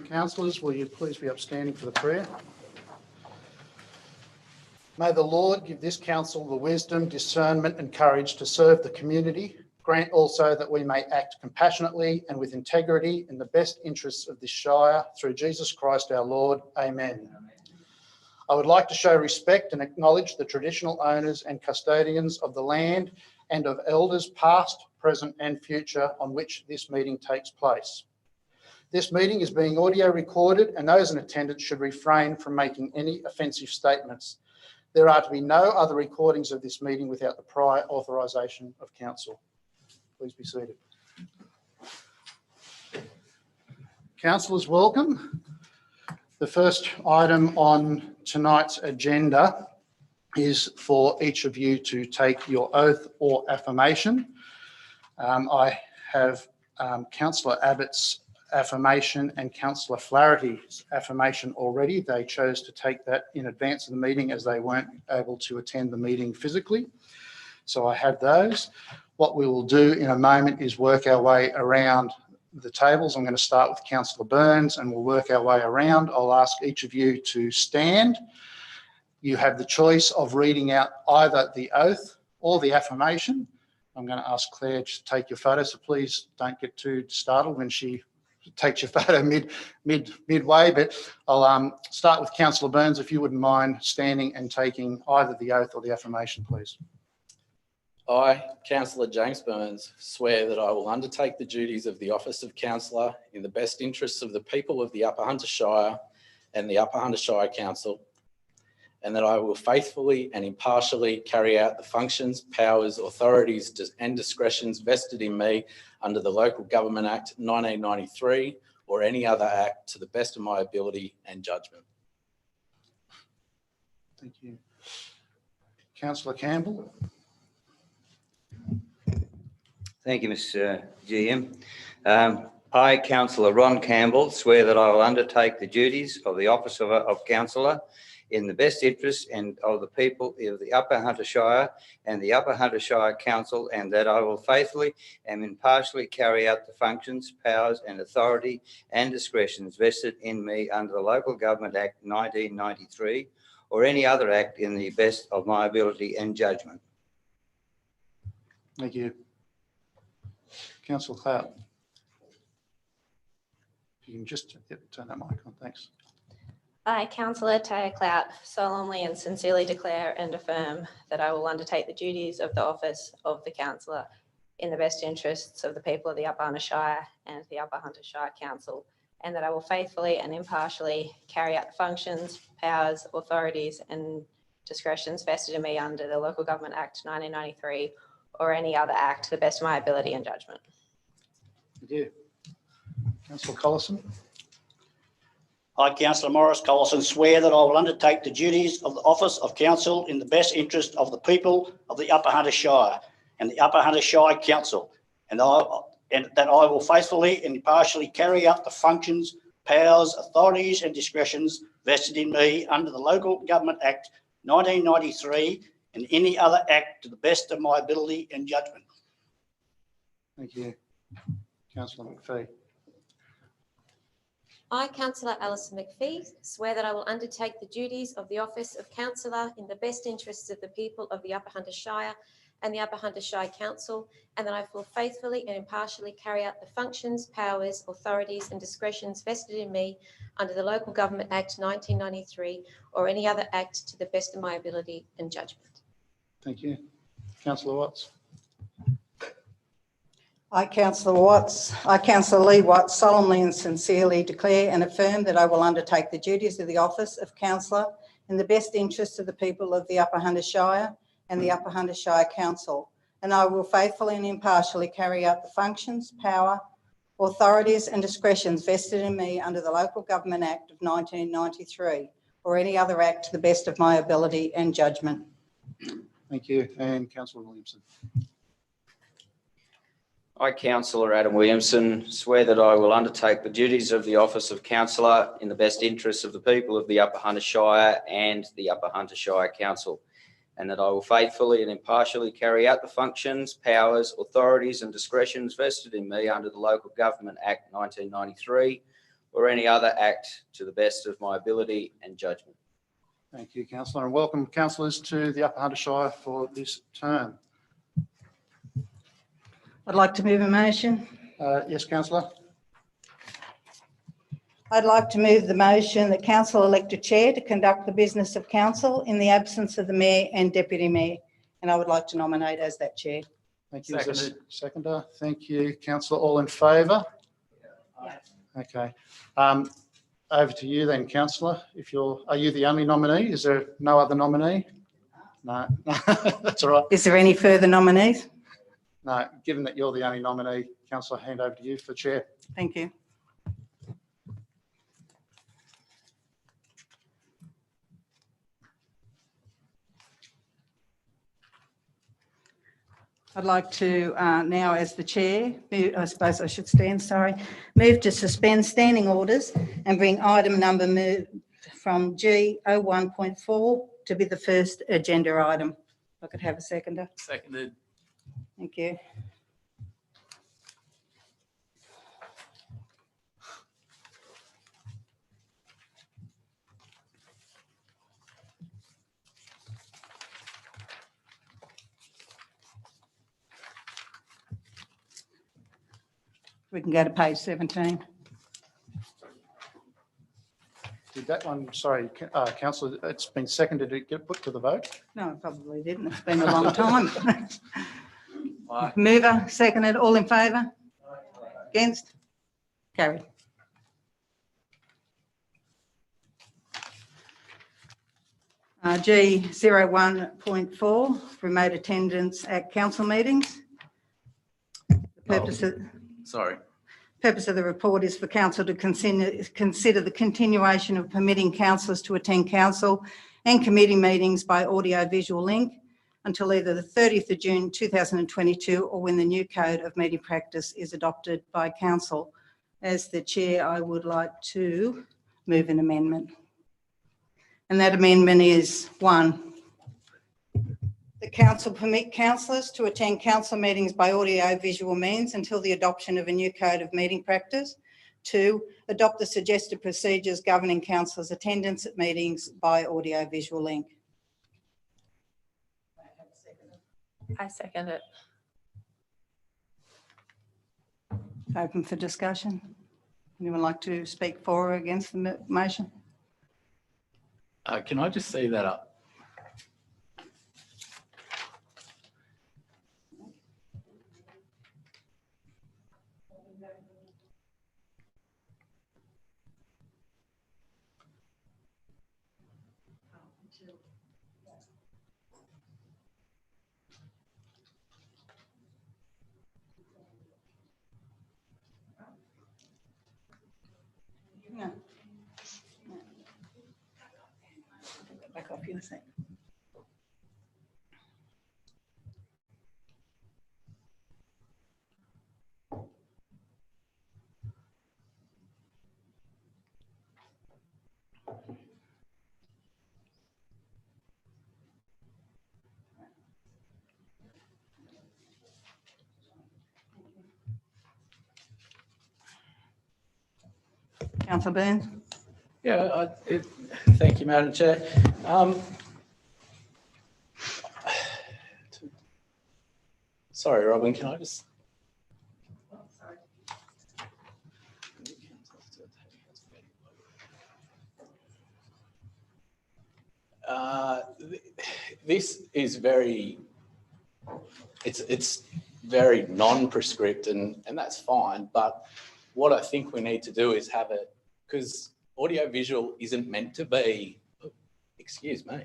Councillors, will you please be upstanding for the prayer? May the Lord give this council the wisdom, discernment and courage to serve the community. Grant also that we may act compassionately and with integrity in the best interests of this Shire, through Jesus Christ our Lord. Amen. I would like to show respect and acknowledge the traditional owners and custodians of the land and of elders past, present and future on which this meeting takes place. This meeting is being audio recorded and those in attendance should refrain from making any offensive statements. There are to be no other recordings of this meeting without the prior authorisation of council. Please be seated. Councillors, welcome. The first item on tonight's agenda is for each of you to take your oath or affirmation. I have Councillor Abbott's affirmation and Councillor Flaherty's affirmation already. They chose to take that in advance of the meeting as they weren't able to attend the meeting physically. So I have those. What we will do in a moment is work our way around the tables. I'm going to start with Councillor Burns and we'll work our way around. I'll ask each of you to stand. You have the choice of reading out either the oath or the affirmation. I'm going to ask Claire to take your photo, so please don't get too startled when she takes your photo midway, but I'll start with Councillor Burns, if you wouldn't mind standing and taking either the oath or the affirmation, please. I, Councillor James Burns, swear that I will undertake the duties of the office of Councillor in the best interests of the people of the Upper Hunter Shire and the Upper Hunter Shire Council, and that I will faithfully and impartially carry out the functions, powers, authorities and discretions vested in me under the Local Government Act 1993 or any other act to the best of my ability and judgment. Thank you. Councillor Campbell. Thank you, Mr. GM. I, Councillor Ron Campbell, swear that I will undertake the duties of the office of Councillor in the best interest and of the people of the Upper Hunter Shire and the Upper Hunter Shire Council, and that I will faithfully and impartially carry out the functions, powers and authority and discretions vested in me under the Local Government Act 1993 or any other act in the best of my ability and judgment. Thank you. Councillor Clout. If you can just turn that mic on, thanks. I, Councillor Taya Clout, solemnly and sincerely declare and affirm that I will undertake the duties of the office of the Councillor in the best interests of the people of the Upper Hunter Shire and the Upper Hunter Shire Council, and that I will faithfully and impartially carry out the functions, powers, authorities and discretions vested in me under the Local Government Act 1993 or any other act to the best of my ability and judgment. Thank you. Councillor Collison. I, Councillor Morris Collison, swear that I will undertake the duties of the office of council in the best interest of the people of the Upper Hunter Shire and the Upper Hunter Shire Council, and that I will faithfully and impartially carry out the functions, powers, authorities and discretions vested in me under the Local Government Act 1993 and any other act to the best of my ability and judgment. Thank you. Councillor McPhee. I, Councillor Alison McPhee, swear that I will undertake the duties of the office of Councillor in the best interests of the people of the Upper Hunter Shire and the Upper Hunter Shire Council, and that I will faithfully and impartially carry out the functions, powers, authorities and discretions vested in me under the Local Government Act 1993 or any other act to the best of my ability and judgment. Thank you. Councillor Watts. I, Councillor Lee Watts, solemnly and sincerely declare and affirm that I will undertake the duties of the office of Councillor in the best interests of the people of the Upper Hunter Shire and the Upper Hunter Shire Council, and I will faithfully and impartially carry out the functions, power, authorities and discretions vested in me under the Local Government Act of 1993 or any other act to the best of my ability and judgment. Thank you. And Councillor Williamson. I, Councillor Adam Williamson, swear that I will undertake the duties of the office of Councillor in the best interests of the people of the Upper Hunter Shire and the Upper Hunter Shire Council, and that I will faithfully and impartially carry out the functions, powers, authorities and discretions vested in me under the Local Government Act 1993 or any other act to the best of my ability and judgment. Thank you, councillor, and welcome councillors to the Upper Hunter Shire for this term. I'd like to move a motion. Yes, councillor. I'd like to move the motion that council elect a chair to conduct the business of council in the absence of the mayor and deputy mayor. And I would like to nominate as that chair. Thank you. Is there a seconder? Thank you, councillor. All in favour? Okay. Over to you then, councillor. Are you the only nominee? Is there no other nominee? No, that's all right. Is there any further nominees? No, given that you're the only nominee, councillor, hand over to you for chair. Thank you. I'd like to now, as the chair, I suppose I should stand, sorry, move to suspend standing orders and bring item number from G01.4 to be the first agenda item. If I could have a seconder. Seconded. Thank you. We can go to page 17. Did that one, sorry, councillor, it's been seconded to get put to the vote? No, it probably didn't. It's been a long time. Aye. Mover, seconded, all in favour? Against? Carried. G01.4, remote attendance at council meetings. The purpose of the report is for council to consider the continuation of permitting councillors to attend council and committee meetings by audio-visual link until either the 30th of June 2022 or when the new code of meeting practice is adopted by council. As the chair, I would like to move an amendment. And that amendment is 1, the council permit councillors to attend council meetings by audio-visual means until the adoption of a new code of meeting practice. 2, adopt the suggested procedures governing councillors' attendance at meetings by audio-visual link. I second it. Open for discussion. Anyone like to speak for or against the motion? Can I just see that up? No. Back off you in a sec. Councillor Burns. Yeah, thank you, Madam Chair. Sorry, Robin, can I just? This is very, it's very non-prescript and that's fine. But what I think we need to do is have it, because audio-visual isn't meant to be, excuse me.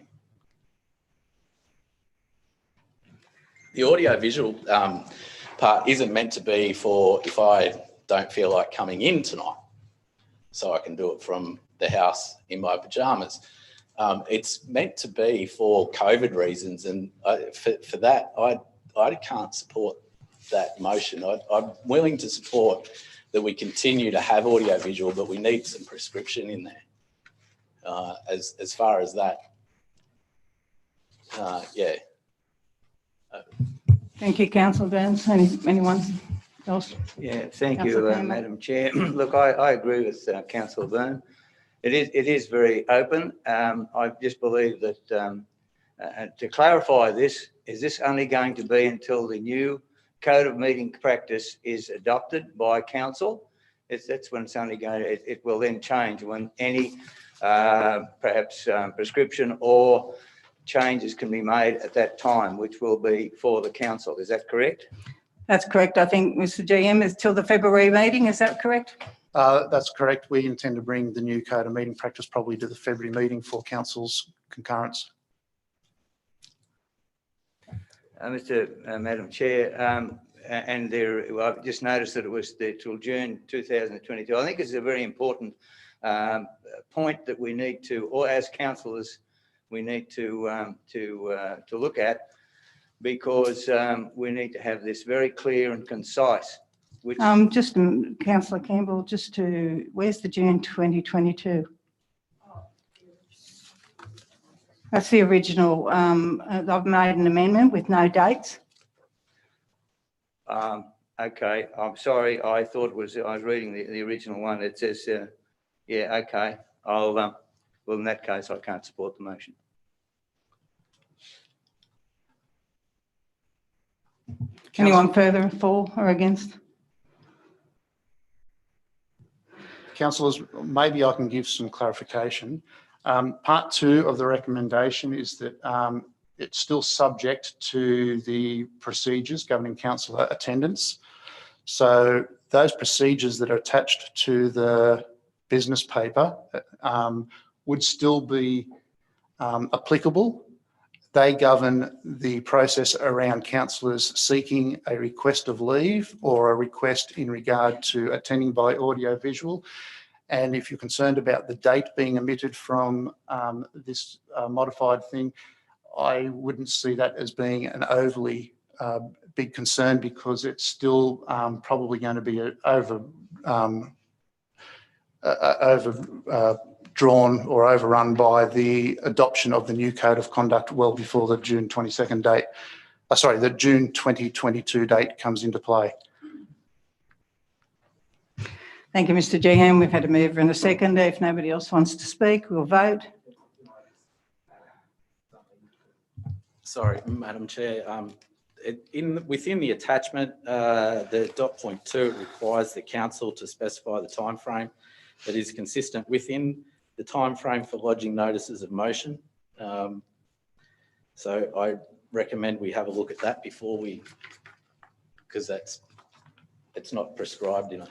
The audio-visual part isn't meant to be for if I don't feel like coming in tonight, so I can do it from the house in my pajamas. It's meant to be for COVID reasons, and for that, I can't support that motion. I'm willing to support that we continue to have audio-visual, but we need some prescription in there as far as that. Yeah. Thank you, Councillor Burns. Anyone else? Yeah, thank Councillor you, Campbell. Madam Chair. Look, I agree with Councillor Byrne. It is very open. I just believe that to clarify this, is this only going to be until the new code of meeting practice is adopted by council? That's when it's only going to, it will then change when any perhaps prescription or changes can be made at that time, which will be for the council. Is that correct? That's correct. I think, Mr GM, is till the February meeting. Is that correct? That's correct. We intend to bring the new code of meeting practice probably to the February meeting for council's concurrence. Madam Chair, and there, well, I've just noticed that it was till June 2022. I think it's a very important point that we need to, or as councillors, we need to look at, because we need to have this very clear and concise. Which Just Councillor Campbell, just to, where's the June 2022? That's the original. I've made an amendment with no dates. Okay, I'm sorry. I thought it was, I was reading the original one. It says, yeah, okay. I'll, well, in that case, I can't support the motion. Anyone further for or against? Councillors, maybe I can give some clarification. Part 2 of the recommendation is that it's still subject to the procedures governing councillor attendance. So those procedures that are attached to the business paper would still be applicable. They govern the process around councillors seeking a request of leave or a request in regard to attending by audio visual. And if you're concerned about the date being omitted from this modified thing, I wouldn't see that as being an overly big concern, because it's still probably going to be drawn or overrun by the adoption of the new code of conduct well before the June 22nd date. The June 2022 date comes into play. Thank you, Mr GM. We've had a mover and a seconder. If nobody else wants to speak, we'll vote. Sorry, Madam Chair. Within the attachment, the dot point 2 requires the council to specify the timeframe that is consistent within the timeframe for lodging notices of motion. So I recommend we have a look at that before we, because it's not prescribed in it.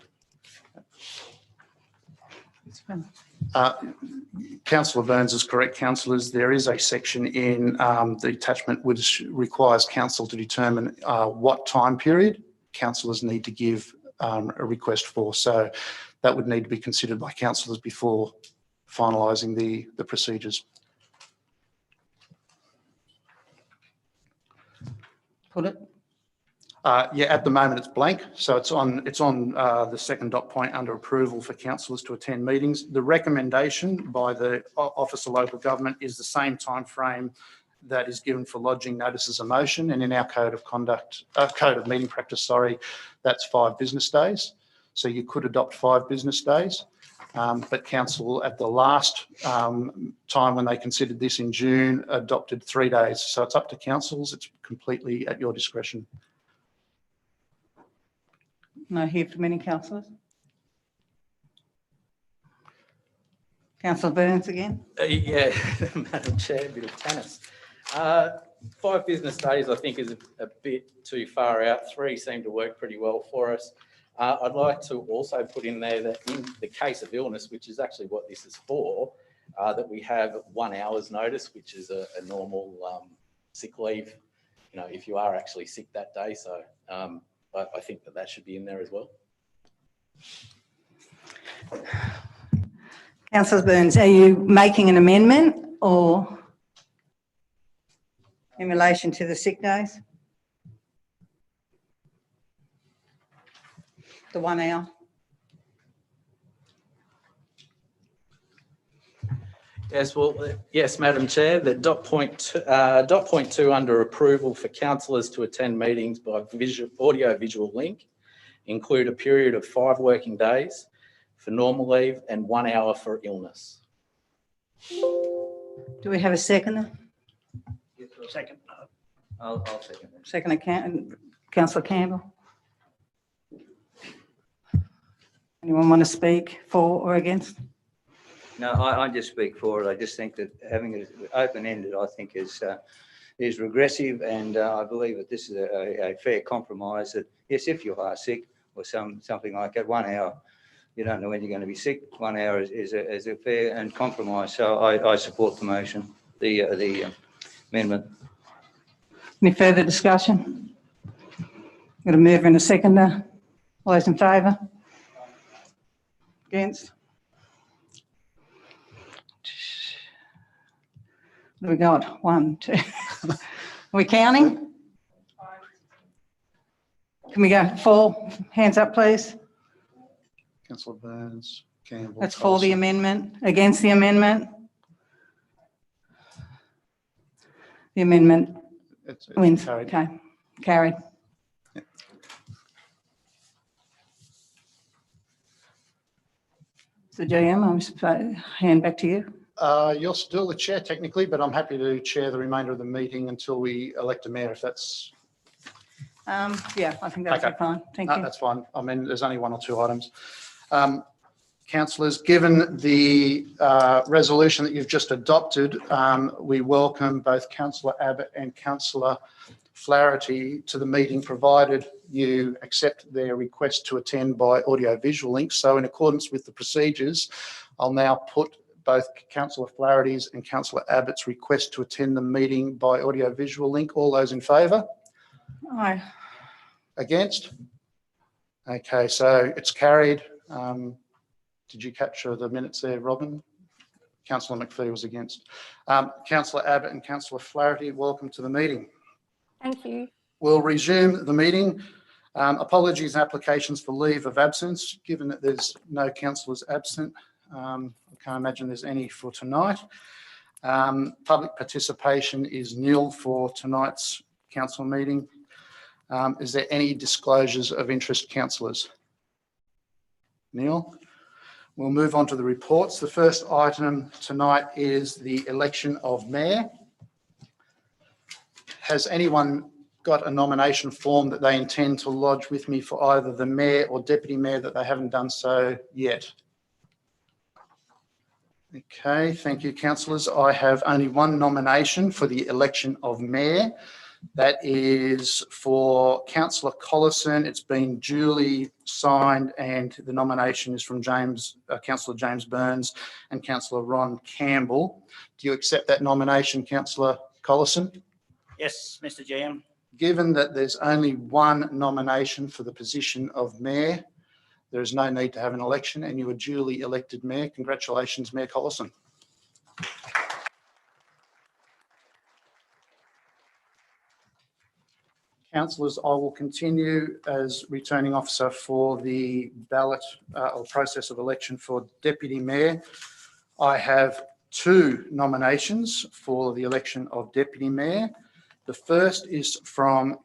Councillor Burns is correct, councillors. There is a section in the attachment which requires council to determine what time period councillors need to give a request for. So that would need to be considered by councillors before finalising the procedures. Put it. Yeah, at the moment it's blank, so it's on the second dot point under approval for councillors to attend meetings. The recommendation by the Office of Local Government is the same time frame that is given for lodging notices of motion, and in our code of conduct, code of meeting practice, sorry, that's 5 business days. So you could adopt 5 business days, but council at the last time when they considered this in June adopted 3 days. So it's up to councils. It's completely at your discretion. No hear from any councillors. Councillor Burns again. Yeah, Madam Chair, a bit of tennis. 5 business days I think is a bit too far out. 3 seem to work pretty well for us. I'd like to also put in there that in the case of illness, which is actually what this is for, that we have 1 hour's notice, which is a normal sick leave, you know, if you are actually sick that day. So I think that should be in there as well. Councillor Burns, are you making an amendment or in relation to the sick days? The 1 hour? Yes, well, yes, Madam Chair, the dot point 2 under approval for councillors to attend meetings by audio visual link include a period of 5 working days for normal leave and 1 hour for illness. Do we have a seconder? Second. I'll second that. Second, Councillor Campbell. Anyone want to speak for or against? No, I just speak for it. I just think that having it open-ended, I think is regressive, and I believe that this is a fair compromise. That yes, if you are sick or something like that, 1 hour, you don't know when you're going to be sick. 1 hour is a fair and compromise. So I support the motion, the amendment. Any further discussion? Got a mover and a seconder. All those in favour? Against? What have we got? 1, 2. Are we counting? Can we go 4? Hands up, please. Councillor Burns, Campbell. That's for the amendment. Against the amendment? The amendment It's wins. carried. Okay, carried. So GM, I'm supposed to hand back to you. You're still the chair technically, but I'm happy to chair the remainder of the meeting until we elect a mayor, if that's, Yeah, I think that's Okay. fine. Thank no, you. that's fine. I mean, there's only 1 or 2 items. Councillors, given the resolution that you've just adopted, we welcome both Councillor Abbott and Councillor Flaherty to the meeting, provided you accept their request to attend by audio-visual link. So in accordance with the procedures, I'll now put both Councillor Flaherty's and Councillor Abbott's request to attend the meeting by audio-visual link. All those in favour? Aye. Against? Okay, so it's carried. Did you capture the minutes there, Robin? Councillor McPhee was against. Councillor Abbott and Councillor Flaherty, welcome to the meeting. Thank you. We'll resume the meeting. Apologies and applications for leave of absence. Given that there's no councillors absent, I can't imagine there's any for tonight. Public participation is nil for tonight's council meeting. Is there any disclosures of interest, councillors? Neil? We'll move on to the reports. The first item tonight is the election of mayor. Has anyone got a nomination form that they intend to lodge with me for either the mayor or deputy mayor that they haven't done so yet? Okay, thank you, councillors. I have only 1 nomination for the election of mayor. That is for Councillor Collison. It's been duly signed, and the nomination is from Councillor James Burns and Councillor Ron Campbell. Do you accept that nomination, Councillor Collison? Yes, Mr. GM. Given that there's only 1 nomination for the position of mayor, there is no need to have an election, and you are duly elected mayor. Congratulations, Mayor Collison. Councillors, I will continue as returning officer for the ballot or process of election for deputy mayor. I have 2 nominations for the election of deputy mayor. The first is for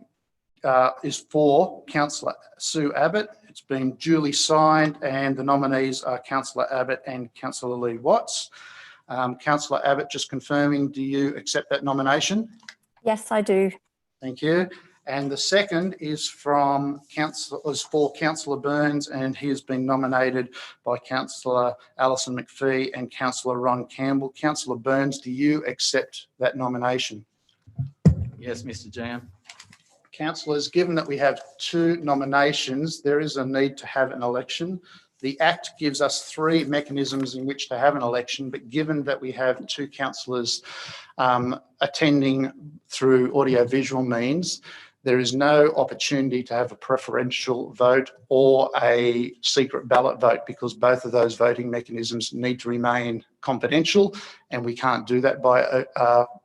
Councillor Sue Abbott. It's been duly signed, and the nominees are Councillor Abbott and Councillor Lee Watts. Councillor Abbott, just confirming, do you accept that nomination? Yes, I do. Thank you. And the second is for Councillor Burns, and he has been nominated by Councillor Alison McPhee and Councillor Ron Campbell. Councillor Burns, do you accept that nomination? Yes, Mr. GM. Councillors, given that we have 2 nominations, there is a need to have an election. The Act gives us 3 mechanisms in which to have an election, but given that we have 2 councillors attending through audio-visual means, there is no opportunity to have a preferential vote or a secret ballot vote, because both of those voting mechanisms need to remain confidential, and we can't do that by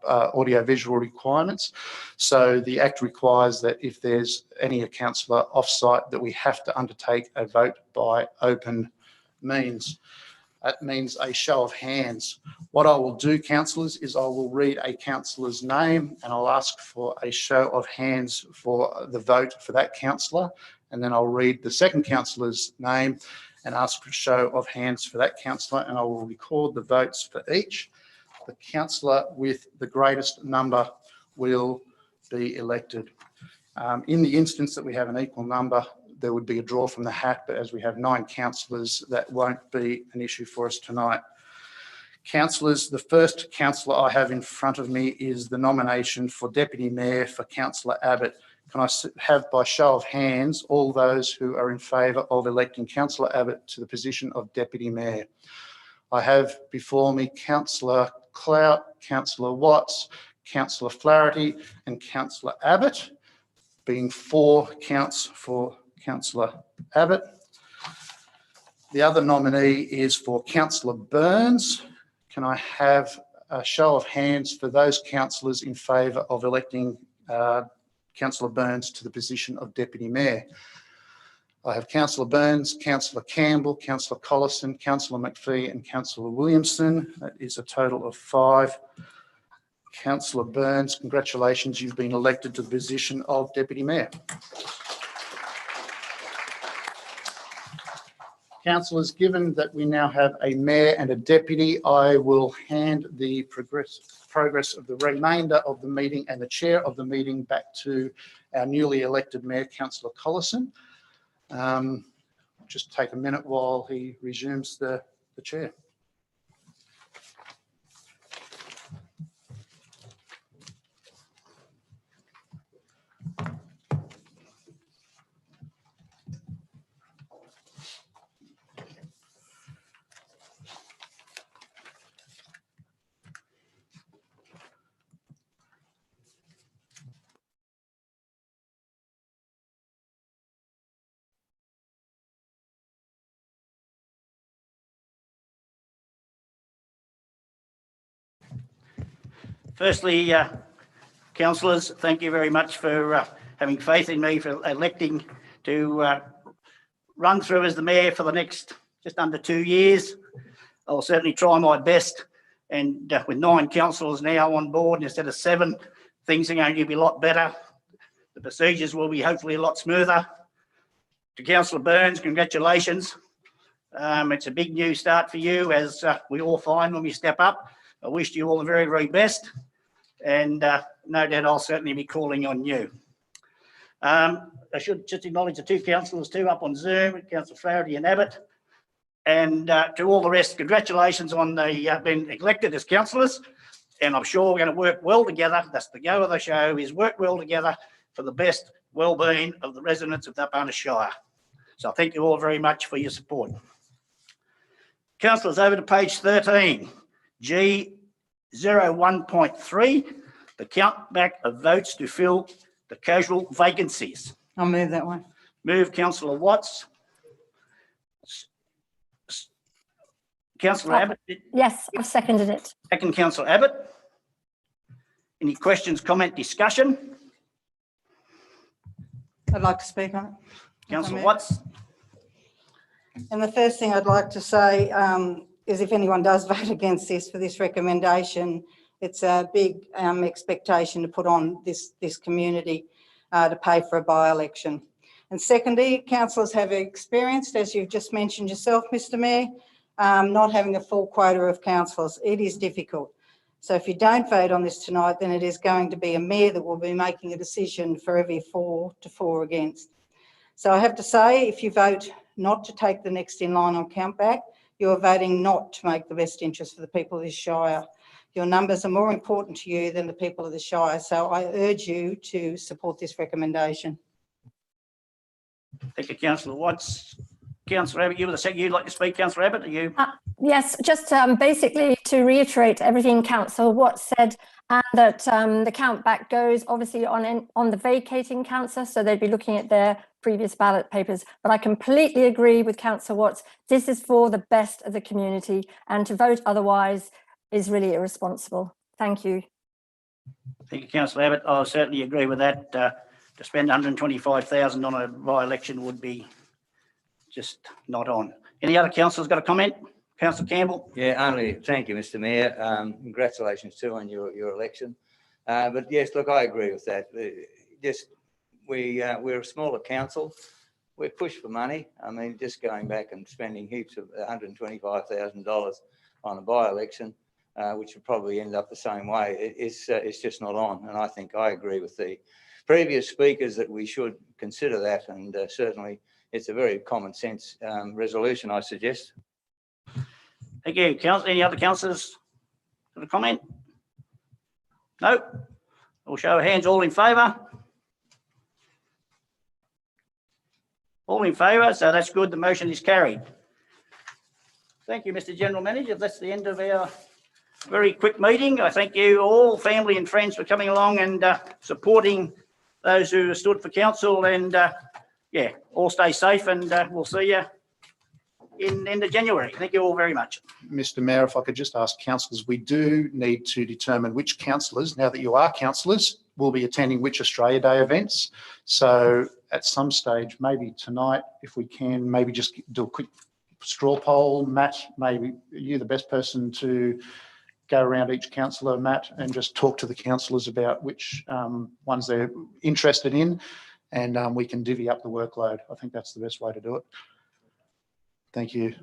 audio-visual requirements. So the Act requires that if there's any councillor off-site, that we have to undertake a vote by open means. That means a show of hands. What I will do, councillors, is I will read a councillor's name and I'll ask for a show of hands for the vote for that councillor. and then I'll read the second councillor's name and ask for a show of hands for that councillor, and I will record the votes for each. The councillor with the greatest number will be elected. In the instance that we have an equal number, there would be a draw from the hat, but as we have 9 councillors, that won't be an issue for us tonight. Councillors, the first councillor I have in front of me is the nomination for Deputy Mayor for Councillor Abbott. Can I have, by show of hands, all those who are in favour of electing Councillor Abbott to the position of Deputy Mayor? I have before me Councillor Clout, Councillor Watts, Councillor Flaherty and Councillor Abbott, being 4 counts for Councillor Abbott. The other nominee is for Councillor Burns. Can I have a show of hands for those councillors in favour of electing Councillor Burns to the position of Deputy Mayor? I have Councillor Burns, Councillor Campbell, Councillor Collison, Councillor McPhee and Councillor Williamson. That is a total of 5. Councillor Burns, congratulations, you've been elected to the position of Deputy Mayor. Councillors, given that we now have a mayor and a deputy, I will hand the progress of the remainder of the meeting and the chair of the meeting back to our newly elected mayor, Councillor Collison. Just take a minute while he resumes the chair. Firstly, councillors, thank you very much for having faith in me for electing to run through as the mayor for the next just under 2 years. I'll certainly try my best, and with 9 councillors now on board instead of 7, things are going to be a lot better. The procedures will be hopefully a lot smoother. To Councillor Burns, congratulations. It's a big new start for you, as we all find when we step up. I wish you all the very, very best, and no doubt I'll certainly be calling on you. I should just acknowledge the 2 councillors too up on Zoom, Councillor Flaherty and Abbott, and to all the rest, congratulations on the being elected as councillors, and I'm sure we're going to work well together. That's the go of the show, is work well together for the best well-being of the residents of the Upper Hunter Shire. So thank you all very much for your support. Councillors, over to page 13. G01.3, the count back of votes to fill the casual vacancies. I'll move that one. Move Councillor Watts. Councillor Abbott. Yes, I've seconded it. Second, Councillor Abbott. Any questions, comment, discussion? I'd like to speak on it. Councillor Watts. And the first thing I'd like to say is if anyone does vote against this for this recommendation, it's a big expectation to put on this community to pay for a by-election. And secondly, councillors have experienced, as you've just mentioned yourself, Mr Mayor, not having a full quota of councillors. It is difficult. So if you don't vote on this tonight, then it is going to be a mayor that will be making a decision for every 4 to 4 against. So I have to say, if you vote not to take the next in line on countback, you're voting not to make the best interest for the people of this Shire. Your numbers are more important to you than the people of the Shire. So I urge you to support this recommendation. Thank you, Councillor Watts. Councillor Abbott, you were the second. You'd like to speak, Councillor Abbott, are you? Yes, just basically to reiterate everything Councillor Watts said, and that the count back goes obviously on the vacating councillor, so they'd be looking at their previous ballot papers. But I completely agree with Councillor Watts. This is for the best of the community, and to vote otherwise is really irresponsible. Thank you. Thank you, Councillor Abbott. I certainly agree with that. To spend $125,000 on a by-election would be just not on. Any other councillors got a comment? Councillor Campbell? Yeah, only thank you, Mr Mayor. Congratulations too on your election. But yes, look, I agree with that. We're a smaller council. we're pushed for money. I mean, just going back and spending heaps of $125,000 on a by-election, which would probably end up the same way. It's just not on. And I think I agree with the previous speakers that we should consider that. And certainly it's a very common sense resolution, I suggest. Thank you. Any other councillors have a comment? No? We'll show of hands, all in favour? All in favour, so that's good. The motion is carried. Thank you, Mr. General Manager. That's the end of our very quick meeting. I thank you all, family and friends, for coming along and supporting those who stood for council. And yeah, all stay safe, and we'll see you in end of January. Thank you all very much. Mr. Mayor, if I could just ask councillors, we do need to determine which councillors, now that you are councillors, will be attending which Australia Day events. So at some stage, maybe tonight, if we can, maybe just do a quick straw poll. Matt, maybe you're the best person to go around each councillor, Matt, and just talk to the councillors about which ones they're interested in, and we can divvy up the workload. I think that's the best way to do it. Thank you.